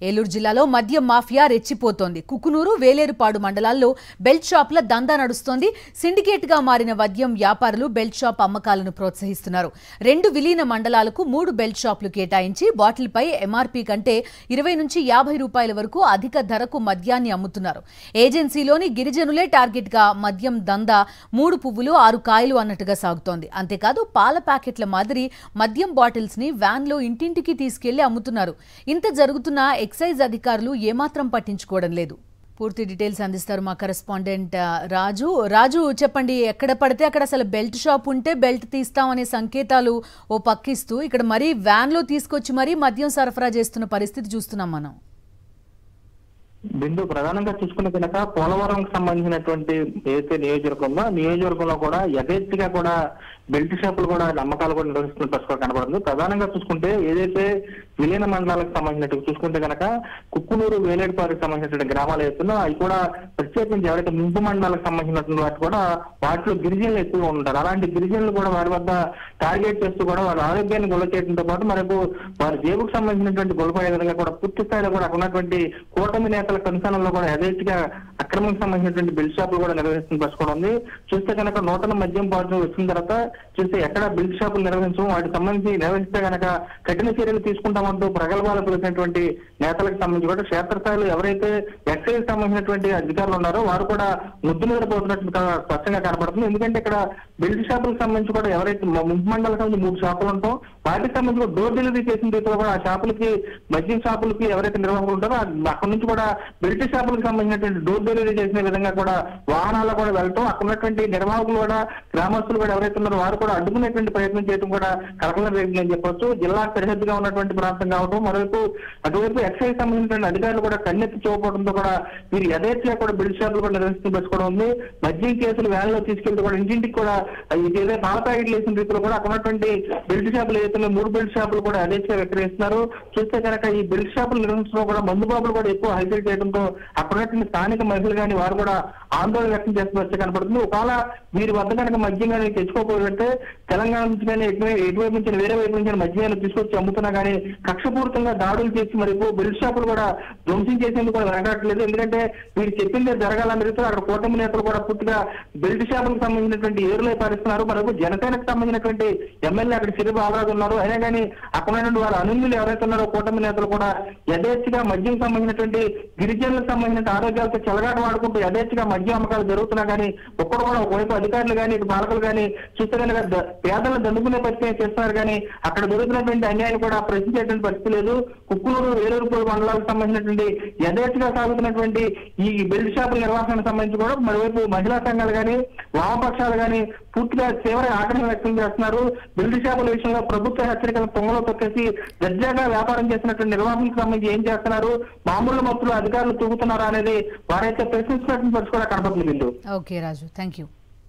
ఏలూరు జిల్లాలో మద్యం మాఫియా రెచ్చిపోతోంది. కుకునూరు, వేలేరుపాడు మండలాల్లో బెల్ట్ షాపుల దందా నడుస్తోంది. సిండికేట్ గా మారిన మద్యం వ్యాపారులు బెల్ట్ షాప్ అమ్మకాలను ప్రోత్సహిస్తున్నారు. 2 విలీన మండలాలకు 3 బెల్ట్ షాపులు కేటాయించి బాటిల్పై ఎంఆర్పీ కంటే 20 నుంచి 50 రూపాయల వరకు అధిక ధరకు మద్యాన్ని అమ్ముతున్నారు. ఏజెన్సీలోని గిరిజనులే టార్గెట్ గా మద్యం దందా 3 పువ్వులు 6 కాయలు అన్నట్టుగా సాగుతోంది. అంతేకాదు పాల ప్యాకెట్ల మాదిరి మద్యం బాటిల్స్ ని వ్యాన్లో ఇంటింటికి తీసుకెళ్లి అమ్ముతున్నారు. ఇంత జరుగుతున్న ఎక్సైజ్ అధికారులు ఏమాత్రం పట్టించుకోవడం లేదు. పూర్తి డీటెయిల్స్ అందిస్తారు మా కరెస్పాండెంట్ రాజు. చెప్పండి, ఎక్కడ పడితే అక్కడ అసలు బెల్ట్ షాప్ ఉంటే బెల్ట్ తీస్తామనే సంకేతాలు ఓ పక్కిస్తూ ఇక్కడ మరీ వ్యాన్లో తీసుకొచ్చి మరీ మద్యం సరఫరా చేస్తున్న పరిస్థితి చూస్తున్నాం మనం. బిందు ప్రధానంగా చూసుకున్న కనుక పోలవరం సంబంధించినటువంటి ఏదైతే నియోజకవర్గంలో కూడా యథేచ్ఛగా కూడా బెల్ట్ షాపులు కూడా అమ్మకాలు కూడా నిర్వహిస్తున్న పరిస్థితి కనబడుతుంది. ప్రధానంగా చూసుకుంటే ఏదైతే విలీన మండలాలకు సంబంధించినట్టు చూసుకుంటే కనుక కుక్కునూరు, వేలేరుపాడుకు సంబంధించినటువంటి గ్రామాలు వేస్తున్నారో అవి కూడా ప్రత్యేకించి ఎవరైతే ముంపు మండలాలకు సంబంధించినటువంటి వాటి కూడా వాటిలో గిరిజనులు ఎక్కువగా ఉంటారు. అలాంటి గిరిజనులు కూడా వారి వద్ద టార్గెట్ చేస్తూ కూడా వారి ఆరోగ్యాన్ని గొల్ల చేయడంతో పాటు మనకు వారి జేబుకు సంబంధించినటువంటి గొల్లపడే విధంగా కూడా పూర్తి స్థాయిలో కూడా అక్కడ ఉన్నటువంటి కూటమి నేతల కనుసనలో కూడా యథేచ్ఛగా అక్రమకు సంబంధించినటువంటి బెల్ట్ షాపులు కూడా నిర్వహిస్తున్న పరిస్థితి ఉంది. చూస్తే కనుక నూతన మద్యం బాటిల్ వచ్చిన తర్వాత చూస్తే ఎక్కడ బెల్ట్ షాపులు నిర్వహించడం, వాటికి సంబంధించి నిర్వహిస్తే కనుక కఠిన చర్యలు తీసుకుంటామంటూ ప్రగల్భాలు పిలిచినటువంటి నేతలకు సంబంధించి కూడా క్షేత్రస్థాయిలో ఎవరైతే ఎక్సైజ్ సంబంధించినటువంటి అధికారులు ఉన్నారో వారు కూడా ముద్దు నిద్రపోతున్నట్టు స్పష్టంగా కనబడుతుంది. ఎందుకంటే ఇక్కడ బెల్ట్ షాపులకు సంబంధించి కూడా ఎవరైతే ముంపు మండలం సంబంధించి 3 షాపులు ఉంటాం వాటికి సంబంధించి డోర్ డెలివరీ చేసిన రీతిలో కూడా ఆ షాపులకి మద్యం షాపులకి ఎవరైతే నిర్వాహకులు ఉంటారో అక్కడి నుంచి కూడా బెల్ట్ షాపులకు సంబంధించినటువంటి డోర్ డెలివరీ చేసిన విధంగా కూడా వాహనాల్లో కూడా వెళ్ళటం, అక్కడ ఉన్నటువంటి నిర్వాహకులు కూడా గ్రామస్తులు కూడా ఎవరైతే ఉన్నారో వారు కూడా అడ్డుకునేటువంటి ప్రయత్నం చేయడం కూడా కలకలం రేగిందని చెప్పొచ్చు. జిల్లా సరిహద్దుగా ఉన్నటువంటి ప్రాంతం కావడం, మరోవైపు అటువైపు ఎక్సైజ్ సంబంధించినటువంటి అధికారులు కూడా కన్నెత్తి చూపడంతో కూడా వీరు యథేచ్ఛగా కూడా బెల్ట్ షాపులు కూడా నిర్వహిస్తూ పెట్టుకోవడం ఉంది. మద్యం కేసులు వ్యాన్లో తీసుకెళ్తే కూడా ఇంటింటికి కూడా ఏదైతే పాల ప్యాకెట్లు వేసిన రీతిలో కూడా అక్కడ ఉన్నటువంటి బెల్ట్ షాపులు ఏదైతే 3 బెల్ట్ షాపులు కూడా యథేచ్ఛగా విక్రయిస్తున్నారు. చూస్తే కనుక ఈ బెల్ట్ షాపులు నిర్వహించడం కూడా మందుబాబులు కూడా ఎక్కువ హైలైట్ చేయడంతో అక్కడ ఉన్నటువంటి స్థానిక మహిళలు కానీ వారు కూడా ఆందోళన వ్యక్తం చేస్తున్న వచ్చి కనపడుతుంది. ఒకవేళ వీరి వద్ద కనుక మద్యం కానీ తెచ్చుకోకపోతే తెలంగాణ నుంచి కానీ ఎటువైపు నుంచి వేరే వైపు నుంచి మద్యాన్ని తీసుకొచ్చి అమ్ముతున్నా కానీ కక్షపూరితంగా దాడులు చేసి మరి బెల్ట్ షాపులు కూడా ధ్వంసం చేసేందుకు కూడా వెనకట్లేదు. ఎందుకంటే వీరు చెప్పిందే జరగాలని రీతిలో అక్కడ కూటమి నేతలు కూడా పూర్తిగా బెల్ట్ షాపులకు సంబంధించినటువంటి ఏరులై పారిస్తున్నారు. మరొక జనసేనకు సంబంధించినటువంటి ఎమ్మెల్యే అక్కడ సిరి బాలరాజు ఉన్నారు. అయినా కానీ అక్కడ ఉన్నటువంటి వారు అనుమతులు ఎవరైతే ఉన్నారో కూటమి నేతలు కూడా యథేచ్ఛగా మద్యం సంబంధించినటువంటి గిరిజనులకు సంబంధించిన ఆరోగ్యాలతో చెలగాట వాడుకుంటూ యథేచ్ఛగా మద్యం అమ్మకాలు జరుగుతున్నా కానీ ఒక్కడు కూడా ఒకవైపు అధికారులు కానీ ఇటు పాలకులు కానీ చూస్తే కనుక పేదలను దండుకునే పరిస్థితి చేస్తున్నారు కానీ అక్కడ జరుగుతున్నటువంటి అన్యాయం కూడా ప్రశ్నించేటువంటి పరిస్థితి లేదు. కుక్కునూరు, వేలేరుపాడు మండలాలకు సంబంధించినటువంటి యథేచ్ఛగా సాగుతున్నటువంటి ఈ బెల్ట్ షాపుల నిర్వహణకు సంబంధించి కూడా మరోవైపు మహిళా సంఘాలు కానీ వామపక్షాలు కానీ పూర్తిగా తీవ్ర ఆగ్రహం వ్యక్తం చేస్తున్నారు. బెల్ట్ షాపుల విషయంలో ప్రభుత్వ హెచ్చరికలను తొంగలో తొక్కేసి దర్జాగా వ్యాపారం చేసినటువంటి నిర్వాహకులకు సంబంధించి ఏం చేస్తున్నారు, మామూలు మొత్తంలో అధికారులు తూగుతున్నారా అనేది వారైతే ప్రశ్నిస్తున్నటువంటి పరిస్థితి కూడా కనపడుతుంది. Okay Raju, thank you.